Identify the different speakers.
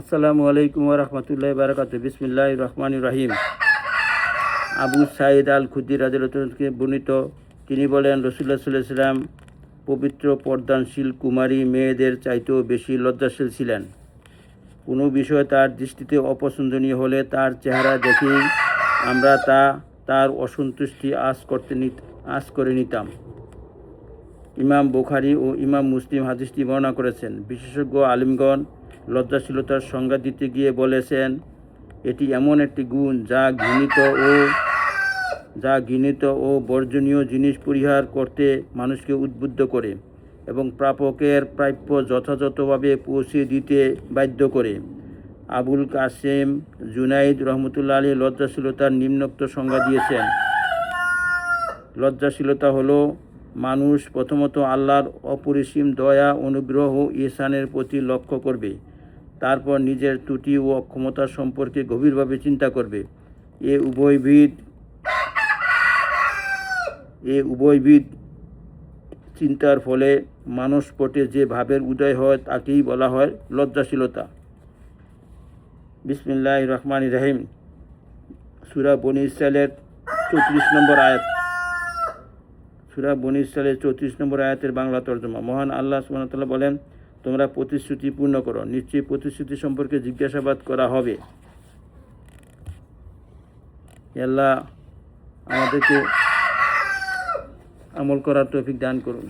Speaker 1: আসসালামু আলাইকুম ওয়া রাহমাতুল্লাহি ওয়া বারাকাতুহু। বিসমিল্লাহির রহমানির রহিম। আবু সাঈদ আল খুদরি রাদিয়াল্লাহু আনহু থেকে বর্ণিত, তিনি বলেন, রাসূলুল্লাহ সাল্লাল্লাহু আলাইহি ওয়াসাল্লাম পবিত্র পর্দানশীল কুমারী মেয়েদের চাইতেও বেশি লজ্জাশীল ছিলেন। কোনো বিষয় তার দৃষ্টিতে অপছন্দনীয় হলে তার চেহারা দেখেই আমরা তার অসন্তুষ্টি আঁচ করে নিতাম। ইমাম বুখারী ও ইমাম মুসলিম হাদিসটি বর্ণনা করেছেন। বিশেষজ্ঞ আলিমগণ লজ্জাশীলতার সংজ্ঞা দিতে গিয়ে বলেছেন, এটি এমন একটি গুণ যা ঘৃণিত ও বর্জনীয় জিনিস পরিহার করতে মানুষকে উদ্বুদ্ধ করে এবং প্রাপকের প্রাপ্য যথাযথভাবে পৌঁছে দিতে বাধ্য করে। আবুল কাসেম জুনাইদ রহমতুল্লাহ আলাইহি লজ্জাশীলতার নিম্নোক্ত সংজ্ঞা দিয়েছেন। লজ্জাশীলতা হলো মানুষ প্রথমত আল্লাহর অপরিসীম দয়া, অনুগ্রহ ও ইহসানের প্রতি লক্ষ্য করবে, তারপর নিজের ত্রুটি ও অক্ষমতা সম্পর্কে গভীরভাবে চিন্তা করবে। এ উভয়বিধ চিন্তার ফলে মানসপটে যে ভাবের উদয় হয় তাকেই বলা হয় লজ্জাশীলতা। বিসমিল্লাহির রহমানির রহিম। সূরা বনী ইসরাঈলের 34 নম্বর আয়াত। সূরা বনী ইসরাঈলের 34 নম্বর আয়াতের বাংলা তর্জমা। মহান আল্লাহ সুবহানাহু ওয়া তাআলা বলেন, তোমরা প্রতিশ্রুতি পূর্ণ করো, নিশ্চয়ই প্রতিশ্রুতি সম্পর্কে জিজ্ঞাসাবাদ করা হবে। আল্লাহ আমাদেরকে আমল করার তৌফিক দান করুন।